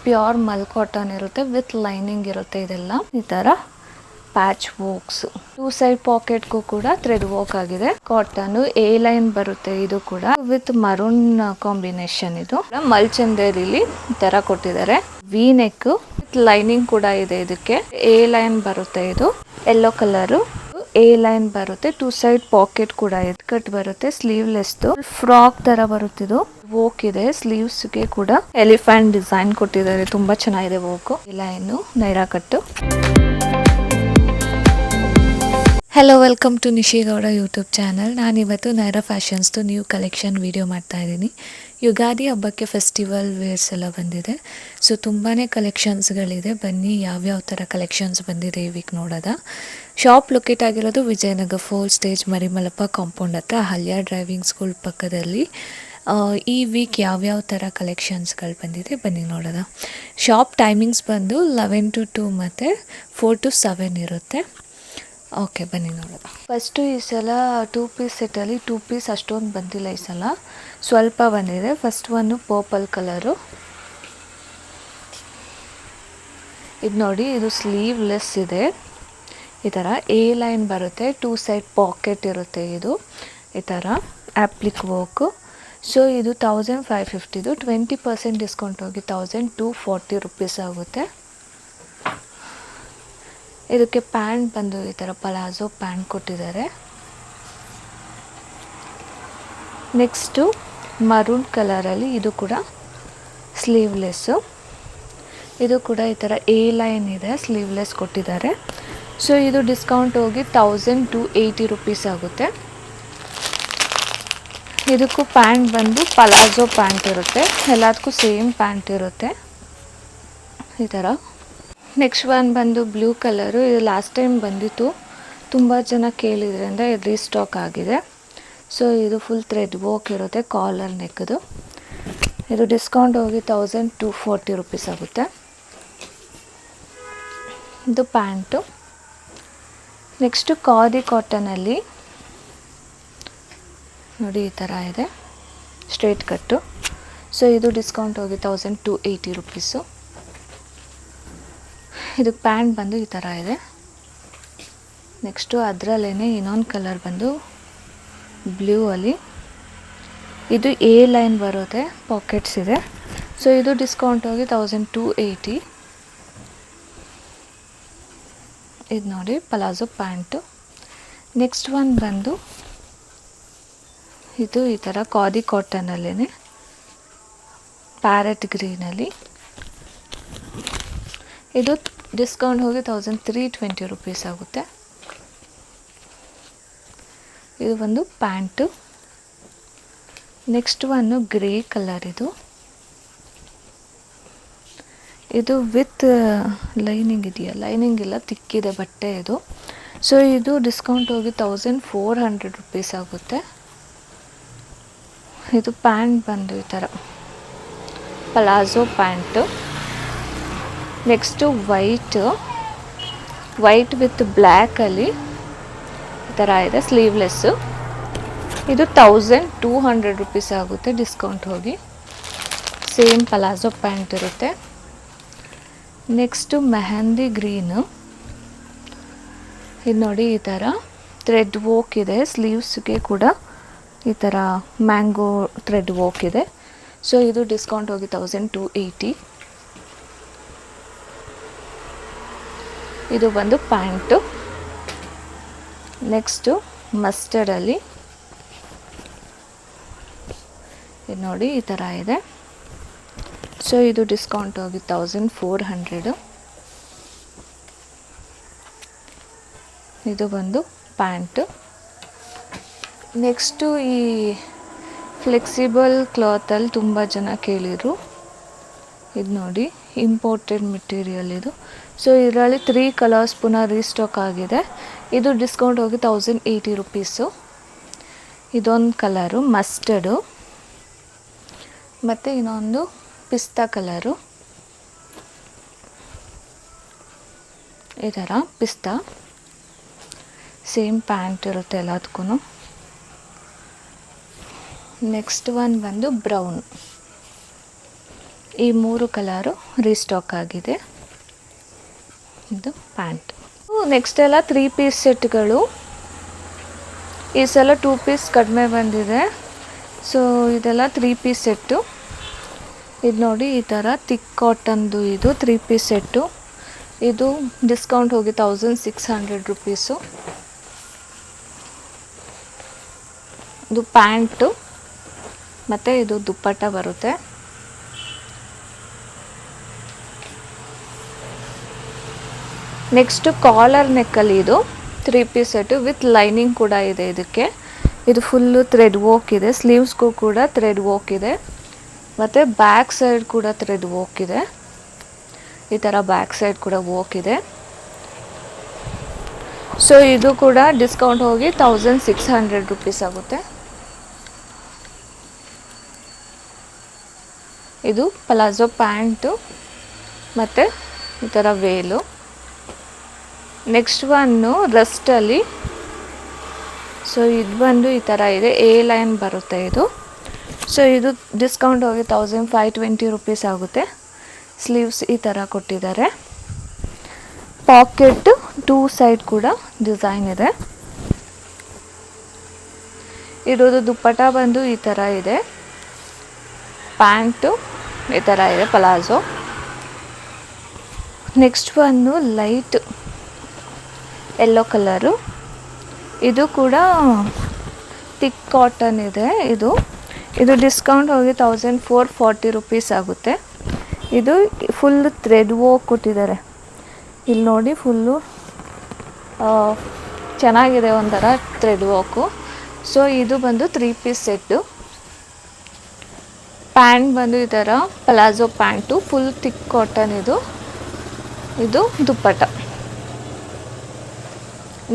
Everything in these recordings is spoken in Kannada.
ಪ್ಯೂರ್ ಮಲ್ ಕಾಟನ್ ಇರುತ್ತೆ ವಿತ್ ಲೈನಿಂಗ್ ಇರುತ್ತೆ. ಇದೆಲ್ಲ ಈ ತರ ಪ್ಯಾಚ್ ವರ್ಕ್ಸ್, 2 ಸೈಡ್ ಪಾಕೆಟ್ಗೂ ಕೂಡ ಥ್ರೆಡ್ ವರ್ಕ್ ಆಗಿದೆ. ಕಾಟನ್ ಎ ಲೈನ್ ಬರುತ್ತೆ. ಇದು ಕೂಡ ವಿತ್ ಮರೂನ್ ಕಾಂಬಿನೇಷನ್. ಇದು ಮಲ್ಚಂದೇರಿಲಿ ಈ ತರ ಕೊಟ್ಟಿದ್ದಾರೆ. ವಿ ನೆಕ್ ವಿತ್ ಲೈನಿಂಗ್ ಕೂಡ ಇದೆ. ಇದಕ್ಕೆ ಎ ಲೈನ್ ಬರುತ್ತೆ. ಇದು ಯೆಲ್ಲೋ ಕಲರ್ ಎ ಲೈನ್ ಬರುತ್ತೆ. 2 ಸೈಡ್ ಪಾಕೆಟ್ ಕೂಡ ಇದೆ. ಕಟ್ ಬರುತ್ತೆ. ಸ್ಲೀವ್ಲೆಸ್ ಫ್ರಾಕ್ ತರ ಬರುತ್ತಿದ್ದು ವೋಕ್ ಇದೆ. ಸ್ಲೀವ್ಸ್ ಗೆ ಕೂಡ ಎಲಿಫೆಂಟ್ ಡಿಸೈನ್ ಕೊಟ್ಟಿದ್ದಾರೆ. ತುಂಬಾ ಚೆನ್ನಾಗಿದೆ ವೋಕ್. ಲೈನ್ ನೈರಾ ಕಟ್ಟು. Hello, welcome to Nishigowda YouTube channel. ನಾನಿವತ್ತು ನೈರಾ ಫ್ಯಾಷನ್ಸ್ದು ನ್ಯೂ ಕಲೆಕ್ಷನ್ ವಿಡಿಯೋ ಮಾಡ್ತಾ ಇದ್ದೀನಿ. ಯುಗಾದಿ ಹಬ್ಬಕ್ಕೆ ಫೆಸ್ಟಿವಲ್ ವೇರ್ಸ್ ಎಲ್ಲ ಬಂದಿದೆ. ಸೊ ತುಂಬಾ ಕಲೆಕ್ಷನ್ಸ್ಗಳಿದೆ. ಬನ್ನಿ ಯಾವ್ಯಾವ ಥರ ಕಲೆಕ್ಷನ್ಸ್ ಬಂದಿದೆ ಈ ವೀಕ್ ನೋಡೋದ. ಶಾಪ್ ಲೊಕೇಟ್ ಆಗಿರೋದು ವಿಜಯನಗರ 4 ಸ್ಟೇಜ್ ಮರಿಮಲಪ್ಪ ಕಾಂಪೌಂಡ್ ಹತ್ರ, ಹಲ್ಯಾ ಡ್ರೈವಿಂಗ್ ಸ್ಕೂಲ್ ಪಕ್ಕದಲ್ಲಿ. ಈ ವೀಕ್ ಯಾವ್ಯಾವ ಥರ ಕಲೆಕ್ಷನ್ಸ್ಗಳು ಬಂದಿದೆ ಬನ್ನಿ ನೋಡೋದ. ಶಾಪ್ ಟೈಮಿಂಗ್ಸ್ ಬಂದು 11 to 2 ಮತ್ತು 4 to 7 ಇರುತ್ತೆ. ಓಕೆ, ಬನ್ನಿ ನೋಡೋಣ. ಫಸ್ಟು ಈ ಸಲ 2 ಪೀಸ್ ಸೆಟ್ಟಲ್ಲಿ 2 ಪೀಸ್ ಅಷ್ಟೊಂದು ಬಂದಿಲ್ಲ. ಈ ಸಲ ಸ್ವಲ್ಪ ಬಂದಿದೆ. ಫಸ್ಟ್ ಒಂದು ಪರ್ಪಲ್ ಕಲರು. ಇದು ನೋಡಿ, ಇದು ಸ್ಲೀವ್ಲೆಸ್ ಇದೆ. ಈ ಥರ ಎ ಲೈನ್ ಬರುತ್ತೆ. 2 ಸೈಡ್ ಪಾಕೆಟ್ ಇರುತ್ತೆ. ಇದು ಈ ಥರ ಆ್ಯಪ್ಲಿಕ್ ವರ್ಕು. ಸೊ ಇದು 1550. 20% ಡಿಸ್ಕೌಂಟ್ ಹೋಗಿ 1240 ರುಪೀಸ್ ಆಗುತ್ತೆ. ಇದಕ್ಕೆ ಪ್ಯಾಂಟ್ ಬಂದು ಈ ಥರ ಪಲಾಜೋ ಪ್ಯಾಂಟ್ ಕೊಟ್ಟಿದ್ದಾರೆ. ನೆಕ್ಸ್ಟು ಮರೂನ್ ಕಲರಲ್ಲಿ, ಇದು ಕೂಡ ಸ್ಲೀವ್ಲೆಸ್ಸು. ಇದು ಕೂಡ ಈ ಥರ ಎ ಲೈನ್ ಇದೆ. ಸ್ಲೀವ್ಲೆಸ್ ಕೊಟ್ಟಿದ್ದಾರೆ. ಸೊ ಇದು ಡಿಸ್ಕೌಂಟ್ ಹೋಗಿ 1280 ರುಪೀಸ್ ಆಗುತ್ತೆ. ಇದಕ್ಕೂ ಪ್ಯಾಂಟ್ ಬಂದು ಪಲಾಜೋ ಪ್ಯಾಂಟ್ ಇರುತ್ತೆ. ಎಲ್ಲದಕ್ಕೂ ಸೇಮ್ ಪ್ಯಾಂಟ್ ಇರುತ್ತೆ ಈ ಥರ. ನೆಕ್ಸ್ಟ್ ಒನ್ ಬಂದು ಬ್ಲೂ ಕಲರು. ಇದು ಲಾಸ್ಟ್ ಟೈಮ್ ಬಂದಿತ್ತು, ತುಂಬ ಜನ ಕೇಳಿದ್ರಿಂದ ಇದು ರೀಸ್ಟಾಕ್ ಆಗಿದೆ. ಸೊ ಇದು ಫುಲ್ ಥ್ರೆಡ್ ವರ್ಕ್ ಇರುತ್ತೆ. ಕಾಲರ್ ನೆಕ್ದು. ಇದು ಡಿಸ್ಕೌಂಟ್ ಹೋಗಿ 1240 ರುಪೀಸ್ ಆಗುತ್ತೆ. ಇದು ಪ್ಯಾಂಟು. ನೆಕ್ಸ್ಟು ಖಾದಿ ಕಾಟನಲ್ಲಿ ನೋಡಿ ಈ ಥರ ಇದೆ, ಸ್ಟ್ರೇಟ್ ಕಟ್ಟು. ಸೊ ಇದು ಡಿಸ್ಕೌಂಟ್ ಹೋಗಿ 1280 ರುಪೀಸು. ಇದು ಪ್ಯಾಂಟ್ ಬಂದು ಈ ಥರ ಇದೆ. ನೆಕ್ಸ್ಟು ಅದರಲ್ಲೇ ಇನ್ನೊಂದು ಕಲರ್ ಬಂದು ಬ್ಲೂ ಅಲ್ಲಿ. ಇದು ಎ ಲೈನ್ ಬರುತ್ತೆ, ಪಾಕೆಟ್ಸ್ ಇದೆ. ಸೊ ಇದು ಡಿಸ್ಕೌಂಟ್ ಹೋಗಿ 1280. ಇದು ನೋಡಿ ಪಲಾಜೋ ಪ್ಯಾಂಟು. ನೆಕ್ಸ್ಟ್ ಒನ್ ಬಂದು ಇದು ಈ ಥರ ಖಾದಿ ಕಾಟನಲ್ಲೇ ಪ್ಯಾರೆಟ್ ಗ್ರೀನಲ್ಲಿ. ಇದು ಡಿಸ್ಕೌಂಟ್ ಹೋಗಿ 1320 ರುಪೀಸ್ ಆಗುತ್ತೆ. ಇದು ಒಂದು pant. Next one grey colour. ಇದು ವಿತ್ ಲೈನಿಂಗ್ ಇದೆಯಾ? ಲೈನಿಂಗ್ ಇಲ್ಲ, ತಿಕ್ಕಿದೆ ಬಟ್ಟೆ ಇದು. ಸೊ ಇದು ಡಿಸ್ಕೌಂಟ್ ಹೋಗಿ 1400 ರುಪೀಸ್ ಆಗುತ್ತೆ. ಇದು ಪ್ಯಾಂಟ್ ಬಂದು ಈ ಥರ palazzo pant. Next white with ಬ್ಲ್ಯಾಕಲ್ಲಿ ಈ ಥರ ಇದೆ, ಸ್ಲೀವ್ಲೆಸ್ಸು. ಇದು 1200 ರುಪೀಸ್ ಆಗುತ್ತೆ ಡಿಸ್ಕೌಂಟ್ ಹೋಗಿ. ಸೇಮ್ ಪಲಾಜೋ ಪ್ಯಾಂಟ್ ಇರುತ್ತೆ. Next mehndi green. ಇದು ನೋಡಿ ಈ ಥರ ಥ್ರೆಡ್ ವರ್ಕ್ ಇದೆ. ಸ್ಲೀವ್ಸ್ಗೆ ಕೂಡ ಈ ಥರ ಮ್ಯಾಂಗೋ ಥ್ರೆಡ್ ವರ್ಕ್ ಇದೆ. ಸೊ ಇದು ಡಿಸ್ಕೌಂಟ್ ಹೋಗಿ 1280. ಇದು ಬಂದು ಪ್ಯಾಂಟು. ನೆಕ್ಸ್ಟು ಮಸ್ಟರ್ಡಲ್ಲಿ ಇದು ನೋಡಿ ಈ ಥರ ಇದೆ. ಸೊ ಇದು ಡಿಸ್ಕೌಂಟ್ ಹೋಗಿ 1400. ಇದು ಬಂದು ಪ್ಯಾಂಟು. ನೆಕ್ಸ್ಟು ಈ ಫ್ಲೆಕ್ಸಿಬಲ್ ಕ್ಲಾತಲ್ಲಿ ತುಂಬ ಜನ ಕೇಳಿದರು. ಇದು ನೋಡಿ ಇಂಪೋರ್ಟೆಡ್ ಮೆಟೀರಿಯಲ್ ಇದು. ಸೊ ಇದರಲ್ಲಿ 3 ಕಲರ್ಸ್ ಪುನಃ ರೀಸ್ಟಾಕ್ ಆಗಿದೆ. ಇದು ಡಿಸ್ಕೌಂಟ್ ಹೋಗಿ 1080 ರುಪೀಸು. ಇದೊಂದು ಕಲರು ಮಸ್ಟರ್ಡು ಮತ್ತು ಇನ್ನೊಂದು ಪಿಸ್ತಾ ಕಲರು. ಈ ಥರ ಪಿಸ್ತಾ ಸೇಮ್ ಪ್ಯಾಂಟ್ ಇರುತ್ತೆ ಎಲ್ಲದಕ್ಕೂ. ನೆಕ್ಸ್ಟ್ ಒನ್ ಬಂದು ಬ್ರೌನ್. ಈ 3 ಕಲರು ರೀಸ್ಟಾಕ್ ಆಗಿದೆ. ಇದು ಪ್ಯಾಂಟ್. ನೆಕ್ಸ್ಟ್ ಎಲ್ಲ 3 ಪೀಸ್ ಸೆಟ್ಗಳು. ಈ ಸಲ 2 ಪೀಸ್ ಕಡಿಮೆ ಬಂದಿದೆ. ಸೊ ಇದೆಲ್ಲ 3 ಪೀಸ್ ಸೆಟ್ಟು. ಇದು ನೋಡಿ ಈ ಥರ ಥಿಕ್ ಕಾಟನ್ದು ಇದು 3 ಪೀಸ್ ಸೆಟ್ಟು. ಇದು ಡಿಸ್ಕೌಂಟ್ ಹೋಗಿ 1600 ರುಪೀಸು. ಇದು ಪ್ಯಾಂಟು ಮತ್ತು ಇದು ದುಪ್ಪಟ್ಟ ಬರುತ್ತೆ. ನೆಕ್ಸ್ಟು ಕಾಲರ್ ನೆಕ್ಕಲ್ಲಿ ಇದು 3 ಪೀಸ್ ಸೆಟ್ಟು ವಿತ್ ಲೈನಿಂಗ್ ಕೂಡ ಇದೆ ಇದಕ್ಕೆ. ಇದು ಫುಲ್ಲು ಥ್ರೆಡ್ ವರ್ಕ್ ಇದೆ. ಸ್ಲೀವ್ಸ್ಗೂ ಕೂಡ ಥ್ರೆಡ್ ವರ್ಕ್ ಇದೆ ಮತ್ತು ಬ್ಯಾಕ್ ಸೈಡ್ ಕೂಡ ಥ್ರೆಡ್ ವರ್ಕ್ ಇದೆ. ಈ ಥರ ಬ್ಯಾಕ್ ಸೈಡ್ ಕೂಡ ವರ್ಕ್ ಇದೆ. ಸೊ ಇದು ಕೂಡ ಡಿಸ್ಕೌಂಟ್ ಹೋಗಿ 1600 ರುಪೀಸ್ ಆಗುತ್ತೆ. ಇದು ಪಲಾಜೋ ಪ್ಯಾಂಟು ಮತ್ತು ಈ ಥರ ವೇಲು. ನೆಕ್ಸ್ಟ್ ಒನ್ನು ರಸ್ಟಲ್ಲಿ. ಸೊ ಇದು ಬಂದು ಈ ಥರ ಇದೆ, ಎ ಲೈನ್ ಬರುತ್ತೆ ಇದು. ಸೊ ಇದು ಡಿಸ್ಕೌಂಟ್ ಹೋಗಿ 1520 ರುಪೀಸ್ ಆಗುತ್ತೆ. ಸ್ಲೀವ್ಸ್ ಈ ಥರ ಕೊಟ್ಟಿದ್ದಾರೆ. ಪಾಕೆಟ್ 2 ಸೈಡ್ ಕೂಡ ಡಿಸೈನ್ ಇದೆ. ಇರೋದು ದುಪ್ಪಟ್ಟ ಬಂದು ಈ ಥರ ಇದೆ. ಪ್ಯಾಂಟು ಈ ಥರ ಇದೆ ಪಲಾಜೋ. ನೆಕ್ಸ್ಟ್ ಒಂದು ಲೈಟ್ ಯೆಲ್ಲೋ ಕಲರು. ಇದು ಕೂಡ ಥಿಕ್ ಕಾಟನ್ ಇದೆ. ಇದು ಡಿಸ್ಕೌಂಟ್ ಹೋಗಿ 1440 ರುಪೀಸ್ ಆಗುತ್ತೆ. ಇದು ಫುಲ್ ಥ್ರೆಡ್ ವರ್ಕ್ ಕೊಟ್ಟಿದ್ದಾರೆ. ಇಲ್ಲಿ ನೋಡಿ ಫುಲ್ಲು ಚೆನ್ನಾಗಿದೆ, ಒಂಥರ ಥ್ರೆಡ್ ವರ್ಕು. ಸೊ ಇದು ಬಂದು 3 ಪೀಸ್ ಸೆಟ್ಟು. ಪ್ಯಾಂಟ್ ಬಂದು ಈ ಥರ palazzo pant full thick cotton ಇದು ದುಪ್ಪಟ್ಟ.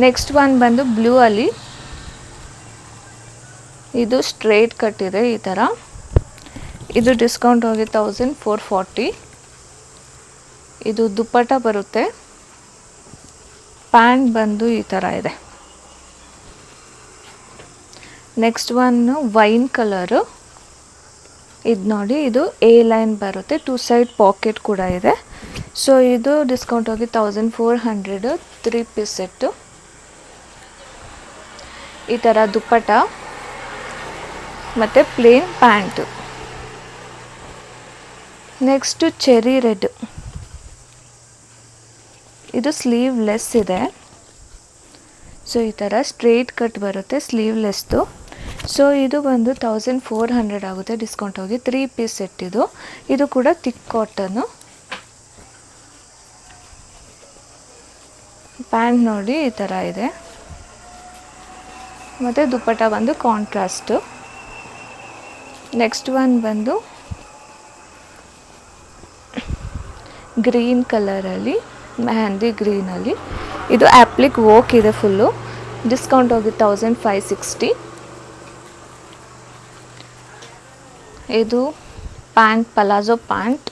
ನೆಕ್ಸ್ಟ್ ಒನ್ ಬಂದು ಬ್ಲೂ ಅಲ್ಲಿ. ಇದು ಸ್ಟ್ರೇಟ್ ಕಟ್ ಇದೆ ಈ ಥರ. ಇದು ಡಿಸ್ಕೌಂಟ್ ಹೋಗಿ 1440. ಇದು ದುಪ್ಪಟ್ಟ ಬರುತ್ತೆ. ಪ್ಯಾಂಟ್ ಬಂದು ಈ ಥರ ಇದೆ. Next one wine colour. ಇದು ನೋಡಿ, ಇದು ಎ ಲೈನ್ ಬರುತ್ತೆ. 2 ಸೈಡ್ ಪಾಕೆಟ್ ಕೂಡ ಇದೆ. ಸೊ ಇದು ಡಿಸ್ಕೌಂಟ್ ಹೋಗಿ 1400. 3 ಪೀಸ್ ಸೆಟ್ಟು. ಈ ಥರ ದುಪ್ಪಟ್ಟ ಮತ್ತು plain pant. Next cherry red. ಇದು ಸ್ಲೀವ್ಲೆಸ್ ಇದೆ. ಸೊ ಈ ಥರ ಸ್ಟ್ರೇಟ್ ಕಟ್ ಬರುತ್ತೆ ಸ್ಲೀವ್ಲೆಸ್ದು. ಸೊ ಇದು ಬಂದು 1400 ಆಗುತ್ತೆ. ಡಿಸ್ಕೌಂಟ್ ಹೋಗಿ 3 ಪೀಸ್ ಸೆಟ್ ಇದು. ಇದು ಕೂಡ ಥಿಕ್ ಕಾಟನ್ನು. ಪ್ಯಾಂಟ್ ನೋಡಿ ಈ ಥರ ಇದೆ ಮತ್ತು ದುಪ್ಪಟ್ಟ ಬಂದು ಕಾಂಟ್ರಾಸ್ಟು. ನೆಕ್ಸ್ಟ್ ಒನ್ ಬಂದು ಗ್ರೀನ್ ಕಲರಲ್ಲಿ, ಮೆಹಂದಿ ಗ್ರೀನಲ್ಲಿ. ಇದು ಆ್ಯಪ್ಲಿಕ್ ವರ್ಕ್ ಇದೆ ಫುಲ್ಲು. ಡಿಸ್ಕೌಂಟ್ ಹೋಗಿ 1560. ಇದು ಪ್ಯಾಂಟ್ ಪಲಾಜೋ ಪ್ಯಾಂಟ್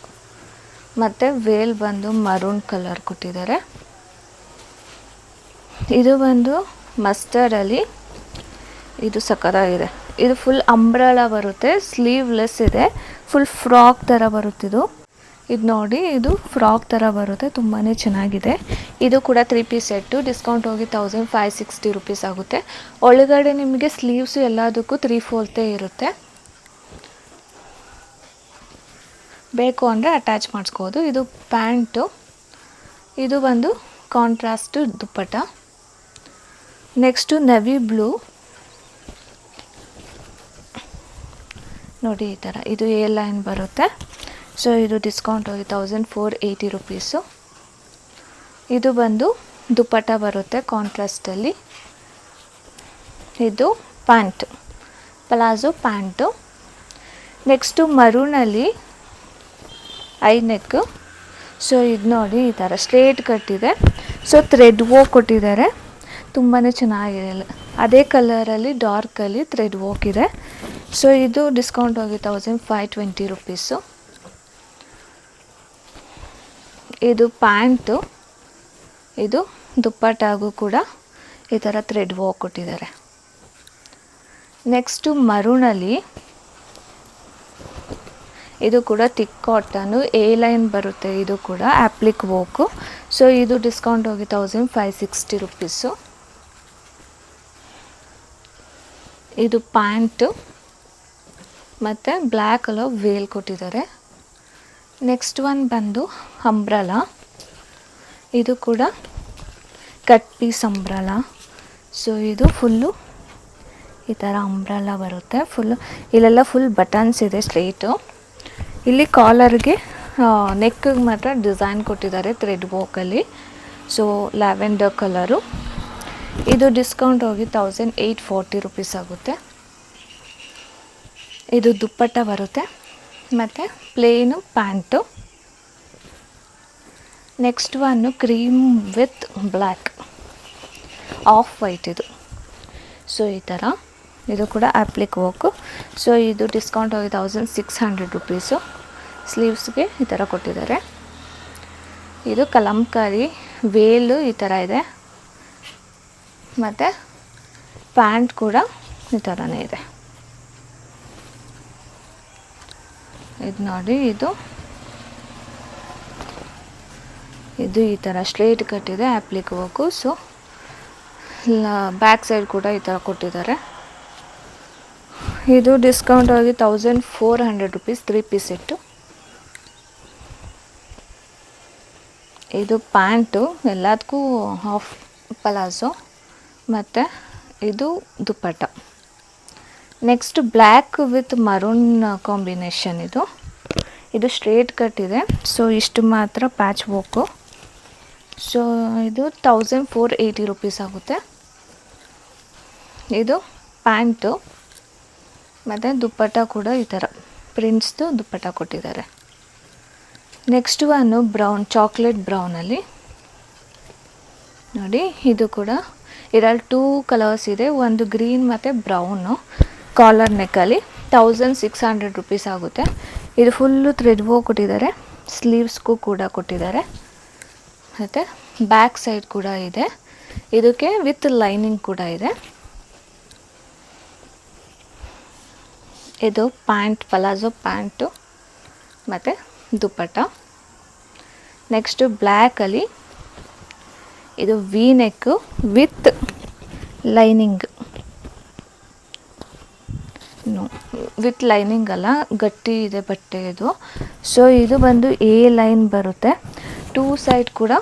ಮತ್ತು ವೇಲ್ ಬಂದು ಮರೂನ್ ಕಲರ್ ಕೊಟ್ಟಿದ್ದಾರೆ. ಇದು ಬಂದು ಮಸ್ಟರ್ಡಲ್ಲಿ. ಇದು ಸಕ್ಕತ್ತಾಗಿದೆ. ಇದು ಫುಲ್ ಅಂಬ್ರೆಲಾ ಬರುತ್ತೆ, ಸ್ಲೀವ್ಲೆಸ್ ಇದೆ, ಫುಲ್ ಫ್ರಾಕ್ ಥರ ಬರುತ್ತಿದ್ದು. ಇದು ನೋಡಿ, ಇದು ಫ್ರಾಕ್ ಥರ ಬರುತ್ತೆ, ತುಂಬಾ ಚೆನ್ನಾಗಿದೆ. ಇದು ಕೂಡ 3 ಪೀಸ್ ಸೆಟ್ಟು. ಡಿಸ್ಕೌಂಟ್ ಹೋಗಿ 1560 ರುಪೀಸ್ ಆಗುತ್ತೆ. ಒಳಗಡೆ ನಿಮಗೆ ಸ್ಲೀವ್ಸು ಎಲ್ಲದಕ್ಕೂ 3/4 ಇರುತ್ತೆ. ಬೇಕು ಅಂದರೆ ಅಟ್ಯಾಚ್ ಮಾಡಿಸ್ಬೋದು. ಇದು ಪ್ಯಾಂಟು. ಇದು ಬಂದು contrast dupatta. Next navy blue ನೋಡಿ ಈ ಥರ. ಇದು ಎ ಲೈನ್ ಬರುತ್ತೆ. ಸೊ ಇದು ಡಿಸ್ಕೌಂಟ್ ಹೋಗಿ 1480 ರುಪೀಸು. ಇದು ಬಂದು ದುಪ್ಪಟ್ಟ ಬರುತ್ತೆ ಕಾಂಟ್ರಾಸ್ಟಲ್ಲಿ. ಇದು ಪ್ಯಾಂಟು, ಪಲಾಜೋ ಪ್ಯಾಂಟು. ನೆಕ್ಸ್ಟು ಮರೂನಲ್ಲಿ ಐ ನೆಕ್ಕು. ಸೊ ಇದು ನೋಡಿ ಈ ಥರ ಸ್ಟ್ರೇಟ್ ಕಟ್ಟಿದೆ. ಸೊ ಥ್ರೆಡ್ ವರ್ಕ್ ಕೊಟ್ಟಿದ್ದಾರೆ, ತುಂಬಾ ಚೆನ್ನಾಗಿದೆ. ಅದೇ ಕಲರಲ್ಲಿ ಡಾರ್ಕಲ್ಲಿ ಥ್ರೆಡ್ ವರ್ಕ್ ಇದೆ. ಸೊ ಇದು ಡಿಸ್ಕೌಂಟ್ ಹೋಗಿ 1520 ರುಪೀಸು. ಇದು ಪ್ಯಾಂಟು. ಇದು ದುಪ್ಪಟ್ಟಾಗೂ ಕೂಡ ಈ ಥರ ಥ್ರೆಡ್ ವರ್ಕ್ ಕೊಟ್ಟಿದ್ದಾರೆ. ನೆಕ್ಸ್ಟು ಮರೂನಲ್ಲಿ ಇದು ಕೂಡ ಥಿಕ್ ಕಾಟನ್ನು ಎ ಲೈನ್ ಬರುತ್ತೆ. ಇದು ಕೂಡ ಆ್ಯಪ್ಲಿಕ್ ವರ್ಕು. ಸೊ ಇದು ಡಿಸ್ಕೌಂಟ್ ಹೋಗಿ 1560 ರುಪೀಸು. ಇದು ಪ್ಯಾಂಟು ಮತ್ತು ಬ್ಲ್ಯಾಕ್ ಕಲರ್ ವೇಲ್ ಕೊಟ್ಟಿದ್ದಾರೆ. ನೆಕ್ಸ್ಟ್ ಒನ್ ಬಂದು ಅಂಬ್ರಲಾ. ಇದು ಕೂಡ ಕಟ್ ಪೀಸ್ ಅಂಬ್ರಲಾ. ಸೊ ಇದು ಫುಲ್ಲು ಈ ಥರ ಅಂಬ್ರಲಾ ಬರುತ್ತೆ. ಫುಲ್ಲು ಇಲ್ಲೆಲ್ಲ ಫುಲ್ ಬಟನ್ಸ್ ಇದೆ ಸ್ಟ್ರೈಟು. ಇಲ್ಲಿ ಕಾಲರ್ಗೆ ನೆಕ್ಕಿಗೆ ಮಾತ್ರ ಡಿಸೈನ್ ಕೊಟ್ಟಿದ್ದಾರೆ ಥ್ರೆಡ್ ವರ್ಕಲ್ಲಿ. So lavender colour. ಇದು ಡಿಸ್ಕೌಂಟ್ ಹೋಗಿ 1840 ರುಪೀಸ್ ಆಗುತ್ತೆ. ಇದು ದುಪ್ಪಟ್ಟ ಬರುತ್ತೆ ಮತ್ತು plain pant. Next one cream with black off white ಇದು. ಸೊ ಈ ಥರ ಇದು ಕೂಡ ಆ್ಯಪ್ಲಿಕ್ ವರ್ಕು. ಸೊ ಇದು ಡಿಸ್ಕೌಂಟ್ ಹೋಗಿ 1600 ರುಪೀಸು. ಸ್ಲೀವ್ಸ್ಗೆ ಈ ಥರ ಕೊಟ್ಟಿದ್ದಾರೆ. ಇದು ಕಲಂಕಾರಿ ವೇಲು ಈ ಥರ ಇದೆ ಮತ್ತು ಪ್ಯಾಂಟ್ ಕೂಡ ಈ ಥರನೇ ಇದೆ. ಇದು ನೋಡಿ, ಇದು ಈ ಥರ ಸ್ಟ್ರೇಟ್ ಕಟ್ಟಿದೆ applique work. So back side ಕೂಡ ಈ ಥರ ಕೊಟ್ಟಿದ್ದಾರೆ. ಇದು ಡಿಸ್ಕೌಂಟ್ ಆಗಿ 1400 ರುಪೀಸ್ 3 ಪೀಸ್ ಸೆಟ್ಟು. ಇದು ಪ್ಯಾಂಟು ಎಲ್ಲದಕ್ಕೂ ಹಾಫ್ ಪಲಾಜೋ ಮತ್ತು ಇದು dupatta. Next black with maroon combination. ಇದು ಸ್ಟ್ರೇಟ್ ಕಟ್ ಇದೆ. ಸೊ ಇಷ್ಟು ಮಾತ್ರ ಪ್ಯಾಚ್ ವರ್ಕು. ಸೊ ಇದು 1480 ರುಪೀಸ್ ಆಗುತ್ತೆ. ಇದು ಪ್ಯಾಂಟು ಮತ್ತು ದುಪ್ಪಟ್ಟ ಕೂಡ ಈ ಥರ ಪ್ರಿಂಟ್ಸ್ದು ದುಪ್ಪಟ್ಟ ಕೊಟ್ಟಿದ್ದಾರೆ. ನೆಕ್ಸ್ಟ್ ಒನ್ನು ಬ್ರೌನ್, ಚಾಕ್ಲೇಟ್ ಬ್ರೌನಲ್ಲಿ ನೋಡಿ. ಇದು ಕೂಡ ಇದರಲ್ಲಿ 2 ಕಲರ್ಸ್ ಇದೆ. ಒಂದು ಗ್ರೀನ್ ಮತ್ತು ಬ್ರೌನು. ಕಾಲರ್ ನೆಕ್ಕಲ್ಲಿ 1600 ರುಪೀಸ್ ಆಗುತ್ತೆ. ಇದು ಫುಲ್ಲು ಥ್ರೆಡ್ ವರ್ಕ್ ಕೊಟ್ಟಿದ್ದಾರೆ. ಸ್ಲೀವ್ಸ್ಗೂ ಕೂಡ ಕೊಟ್ಟಿದ್ದಾರೆ ಮತ್ತು ಬ್ಯಾಕ್ ಸೈಡ್ ಕೂಡ ಇದೆ. ಇದಕ್ಕೆ ವಿತ್ ಲೈನಿಂಗ್ ಕೂಡ ಇದೆ. ಇದು ಪ್ಯಾಂಟ್, ಪಲಾಜೋ ಪ್ಯಾಂಟು ಮತ್ತು ದುಪ್ಪಟ್ಟ. ನೆಕ್ಸ್ಟು ಬ್ಲ್ಯಾಕಲ್ಲಿ ಇದು V neck with lining. With lining ಅಲ್ಲ, ಗಟ್ಟಿ ಇದೆ ಬಟ್ಟೆ ಇದು. ಸೊ ಇದು ಬಂದು ಎ ಲೈನ್ ಬರುತ್ತೆ. 2 ಸೈಡ್ ಕೂಡ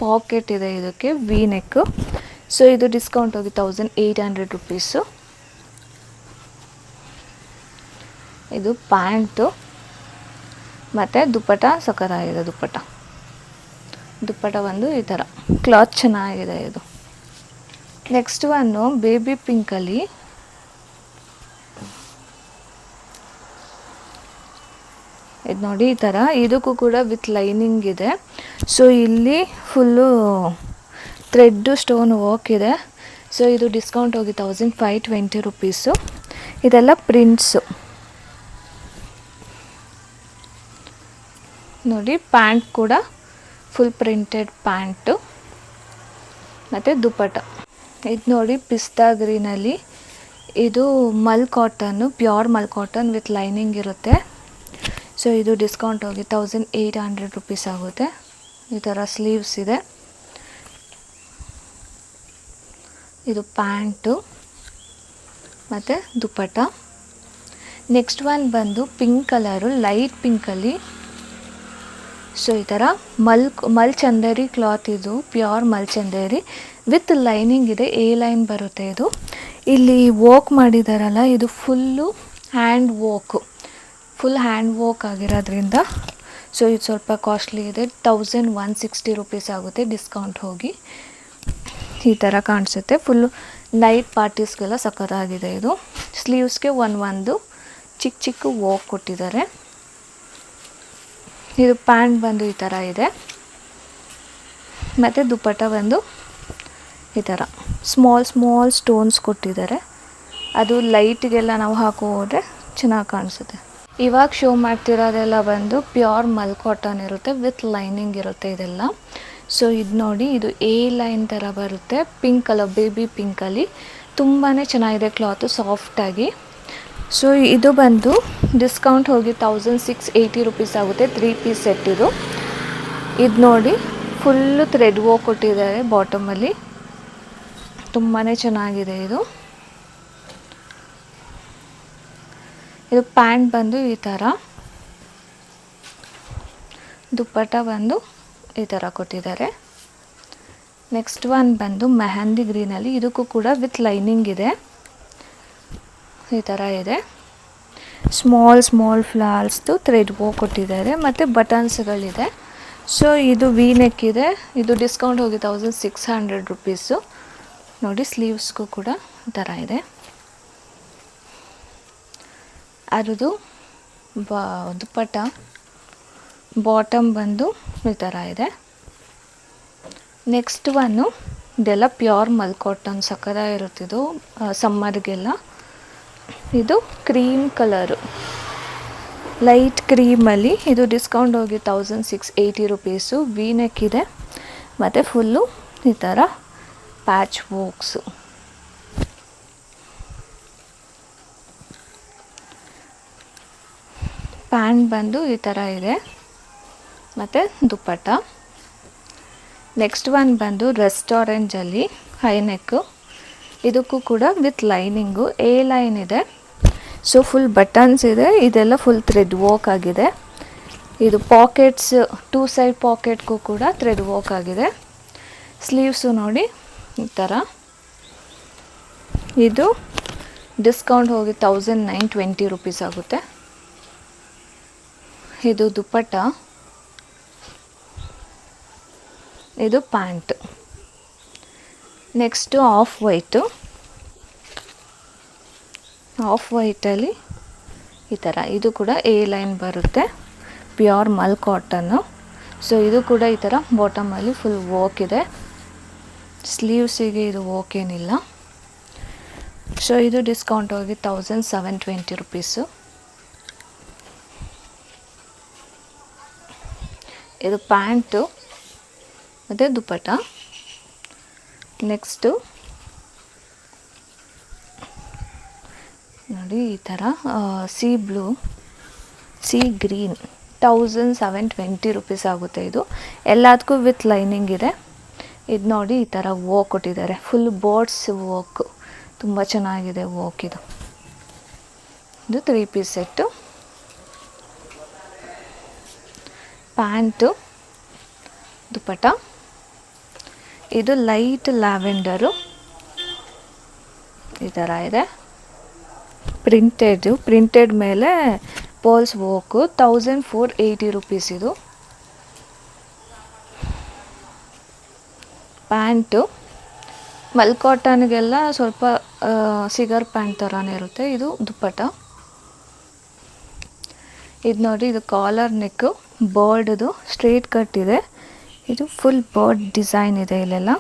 ಪಾಕೆಟ್ ಇದೆ ಇದಕ್ಕೆ, ವಿ ನೆಕ್ಕು. ಸೊ ಇದು ಡಿಸ್ಕೌಂಟ್ ಹೋಗಿ 1800 ರುಪೀಸು. ಇದು ಪ್ಯಾಂಟು ಮತ್ತು ದುಪ್ಪಟ್ಟ ಸಖತ್ತಾಗಿದೆ. ದುಪ್ಪಟ್ಟ ಒಂದು ಈ ಥರ ಕ್ಲಾತ್ ಚೆನ್ನಾಗಿದೆ ಇದು. ನೆಕ್ಸ್ಟ್ ಒನ್ನು ಬೇಬಿ ಪಿಂಕಲ್ಲಿ ಇದು ನೋಡಿ ಈ ಥರ. ಇದಕ್ಕೂ ಕೂಡ ವಿತ್ ಲೈನಿಂಗ್ ಇದೆ. ಸೊ ಇಲ್ಲಿ ಫುಲ್ಲು ಥ್ರೆಡ್ಡು ಸ್ಟೋನ್ ವರ್ಕ್ ಇದೆ. ಸೊ ಇದು ಡಿಸ್ಕೌಂಟ್ ಹೋಗಿ 1520 ರುಪೀಸು. ಇದೆಲ್ಲ ಪ್ರಿಂಟ್ಸು ನೋಡಿ. ಪ್ಯಾಂಟ್ ಕೂಡ ಫುಲ್ ಪ್ರಿಂಟೆಡ್ ಪ್ಯಾಂಟು ಮತ್ತು ದುಪ್ಪಟ್ಟ. ಇದು ನೋಡಿ ಪಿಸ್ತಾ ಗ್ರೀನಲ್ಲಿ. ಇದು mul cotton, pure mul cotton with lining ಇರುತ್ತೆ. ಸೊ ಇದು ಡಿಸ್ಕೌಂಟ್ ಹೋಗಿ 1800 ರುಪೀಸ್ ಆಗುತ್ತೆ. ಈ ಥರ ಸ್ಲೀವ್ಸ್ ಇದೆ. ಇದು ಪ್ಯಾಂಟು ಮತ್ತು ದುಪ್ಪಟ್ಟ. ನೆಕ್ಸ್ಟ್ ಒನ್ ಬಂದು ಪಿಂಕ್ ಕಲರು, ಲೈಟ್ ಪಿಂಕಲ್ಲಿ. ಸೊ ಈ ಥರ ಮಲ್ಚಂದೇರಿ ಕ್ಲಾತ್. ಇದು ಪ್ಯೂರ್ ಮಲ್ಚಂದೇರಿ ವಿತ್ ಲೈನಿಂಗ್ ಇದೆ. ಎ ಲೈನ್ ಬರುತ್ತೆ ಇದು. ಇಲ್ಲಿ ವರ್ಕ್ ಮಾಡಿದಾರಲ್ಲ, ಇದು full hand work, full hand work ಆಗಿರೋದ್ರಿಂದ ಸೊ ಇದು ಸ್ವಲ್ಪ ಕಾಸ್ಟ್ಲಿ ಇದೆ. 1160 ರುಪೀಸ್ ಆಗುತ್ತೆ ಡಿಸ್ಕೌಂಟ್ ಹೋಗಿ. ಈ ಥರ ಕಾಣಿಸುತ್ತೆ. ಫುಲ್ಲು ನೈಟ್ ಪಾರ್ಟೀಸ್ಗೆಲ್ಲ ಸಖತ್ತಾಗಿದೆ ಇದು. ಸ್ಲೀವ್ಸ್ಗೆ ಒಂದು ಚಿಕ್ಕ ಚಿಕ್ಕ ವರ್ಕ್ ಕೊಟ್ಟಿದ್ದಾರೆ. ಇದು ಪ್ಯಾಂಟ್ ಬಂದು ಈ ಥರ ಇದೆ ಮತ್ತು ದುಪ್ಪಟ್ಟ ಬಂದು ಈ ಥರ ಸ್ಮಾಲ್ ಸ್ಟೋನ್ಸ್ ಕೊಟ್ಟಿದ್ದಾರೆ. ಅದು ಲೈಟಿಗೆಲ್ಲ ನಾವು ಹಾಕೋ ಹೋದರೆ ಚೆನ್ನಾಗಿ ಕಾಣಿಸುತ್ತೆ. ಇವಾಗ ಶೋ ಮಾಡ್ತಿರೋದೆಲ್ಲ ಬಂದು ಪ್ಯೂರ್ ಮಲ್ ಕಾಟನ್ ಇರುತ್ತೆ, ವಿತ್ ಲೈನಿಂಗ್ ಇರುತ್ತೆ ಇದೆಲ್ಲ. ಸೊ ಇದು ನೋಡಿ, ಇದು ಎ ಲೈನ್ ಥರ ಬರುತ್ತೆ, ಪಿಂಕ್ ಕಲರ್, ಬೇಬಿ ಪಿಂಕಲ್ಲಿ. ತುಂಬಾ ಚೆನ್ನಾಗಿದೆ ಕ್ಲಾತು, ಸಾಫ್ಟಾಗಿ. ಸೊ ಇದು ಬಂದು ಡಿಸ್ಕೌಂಟ್ ಹೋಗಿ 1680 ರುಪೀಸ್ ಆಗುತ್ತೆ. 3 ಪೀಸ್ ಸೆಟ್ ಇದು. ಇದು ನೋಡಿ ಫುಲ್ಲು ಥ್ರೆಡ್ ವರ್ಕ್ ಕೊಟ್ಟಿದ್ದಾರೆ ಬಾಟಮಲ್ಲಿ, ತುಂಬಾ ಚೆನ್ನಾಗಿದೆ ಇದು. ಇದು ಪ್ಯಾಂಟ್ ಬಂದು ಈ ಥರ, ದುಪ್ಪಟ್ಟ ಬಂದು ಈ ಥರ ಕೊಟ್ಟಿದ್ದಾರೆ. ನೆಕ್ಸ್ಟ್ ಒನ್ ಬಂದು ಮೆಹಂದಿ ಗ್ರೀನಲ್ಲಿ, ಇದಕ್ಕೂ ಕೂಡ ವಿತ್ ಲೈನಿಂಗ್ ಇದೆ, ಈ ಥರ ಇದೆ. ಸ್ಮಾಲ್ ಫ್ಲವರ್ಸ್ದು ಥ್ರೆಡ್ ವರ್ಕ್ ಕೊಟ್ಟಿದ್ದಾರೆ ಮತ್ತು ಬಟನ್ಸ್ಗಳಿದೆ. ಸೊ ಇದು ವಿ ನೆಕ್ ಇದೆ. ಇದು ಡಿಸ್ಕೌಂಟ್ ಹೋಗಿ 1600 ರುಪೀಸು. ನೋಡಿ ಸ್ಲೀವ್ಸ್ಗೂ ಕೂಡ ಈ ಥರ ಇದೆ. ಅದ್ರದ್ದು ದುಪ್ಪಟ್ಟ ಬಾಟಮ್ ಬಂದು ಈ ಥರ ಇದೆ. ನೆಕ್ಸ್ಟ್ ಒನ್ನು ಇದೆಲ್ಲ ಪ್ಯೂರ್ ಮಲ್ ಕಾಟನ್, ಸಕ್ಕತ್ತಾಗಿರುತ್ತಿದ್ದು ಸಮ್ಮರ್ಗೆಲ್ಲ. ಇದು ಕ್ರೀಮ್ ಕಲರು, ಲೈಟ್ ಕ್ರೀಮಲ್ಲಿ. ಇದು ಡಿಸ್ಕೌಂಟ್ ಹೋಗಿ 1680 ರುಪೀಸು. ವಿ ನೆಕ್ ಇದೆ ಮತ್ತು ಫುಲ್ಲು ಈ ಥರ ಪ್ಯಾಚ್ ವರ್ಕ್ಸು. ಪ್ಯಾಂಟ್ ಬಂದು ಈ ಥರ ಇದೆ ಮತ್ತು ದುಪ್ಪಟ್ಟ. ನೆಕ್ಸ್ಟ್ ಒನ್ ಬಂದು ರೆಸ್ಟೋರೆಂಟಲ್ಲಿ ಹೈ ನೆಕ್ಕು, ಇದಕ್ಕೂ ಕೂಡ ವಿತ್ ಲೈನಿಂಗು, ಎ ಲೈನ್ ಇದೆ. ಸೊ ಫುಲ್ ಬಟನ್ಸ್ ಇದೆ, ಇದೆಲ್ಲ ಫುಲ್ ಥ್ರೆಡ್ ವರ್ಕ್ ಆಗಿದೆ. ಇದು ಪಾಕೆಟ್ಸ್, 2 ಸೈಡ್ ಪಾಕೆಟ್ಗೂ ಕೂಡ ಥ್ರೆಡ್ ವರ್ಕ್ ಆಗಿದೆ. ಸ್ಲೀವ್ಸು ನೋಡಿ ಈ ಥರ. ಇದು ಡಿಸ್ಕೌಂಟ್ ಹೋಗಿ 1920 ರುಪೀಸ್ ಆಗುತ್ತೆ. ಇದು ದುಪ್ಪಟ್ಟ, ಇದು ಪ್ಯಾಂಟ್. ನೆಕ್ಸ್ಟು ಆಫ್ ವೈಟಲ್ಲಿ ಈ ಥರ. ಇದು ಕೂಡ ಎ ಲೈನ್ ಬರುತ್ತೆ, ಪ್ಯೂರ್ ಮಲ್ ಕಾಟನ್ನು. ಸೊ ಇದು ಕೂಡ ಈ ಥರ ಬಾಟಮಲ್ಲಿ ಫುಲ್ ವರ್ಕ್ ಇದೆ. ಸ್ಲೀವ್ಸಿಗೆ ಇದು ವರ್ಕ್ ಏನಿಲ್ಲ. ಸೊ ಇದು ಡಿಸ್ಕೌಂಟ್ ಹೋಗಿ 1720 ರುಪೀಸು. ಇದು ಪ್ಯಾಂಟು ಮತ್ತು ದುಪ್ಪಟ್ಟ. ನೆಕ್ಸ್ಟು ನೋಡಿ ಈ ಥರ ಸಿ ಗ್ರೀನ್ 1720 ರುಪೀಸ್ ಆಗುತ್ತೆ. ಇದು ಎಲ್ಲದಕ್ಕೂ ವಿತ್ ಲೈನಿಂಗ್ ಇದೆ. ಇದು ನೋಡಿ ಈ ಥರ ವರ್ಕ್ ಕೊಟ್ಟಿದ್ದಾರೆ, ಫುಲ್ ಬೋರ್ಡ್ಸ್ ವರ್ಕು, ತುಂಬ ಚೆನ್ನಾಗಿದೆ ವರ್ಕ್ ಇದು. 3 ಪೀಸ್ ಸೆಟ್ಟು. ಪ್ಯಾಂಟು, ದುಪ್ಪಟ್ಟ. ಇದು ಲೈಟ್ ಲ್ಯಾವೆಂಡರು, ಈ ಥರ ಇದೆ. ಪ್ರಿಂಟೆಡ್ ಮೇಲೆ ಪೋಲ್ಸ್ ವರ್ಕು, 1480 ರುಪೀಸ್ ಇದು. ಪ್ಯಾಂಟು ಮಲ್ ಕಾಟನ್ಗೆಲ್ಲ ಸ್ವಲ್ಪ ಸಿಗರ್ ಪ್ಯಾಂಟ್ ಥರನೇ ಇರುತ್ತೆ. ಇದು ದುಪ್ಪಟ್ಟ. ಇದು ನೋಡಿ, ಇದು ಕಾಲರ್ ನೆಕ್ಕು, ಬರ್ಡ್ದು ಸ್ಟ್ರೇಟ್ ಕಟ್ ಇದೆ. ಇದು ಫುಲ್ ಬರ್ಡ್ ಡಿಸೈನ್ ಇದೆ ಇಲ್ಲೆಲ್ಲ.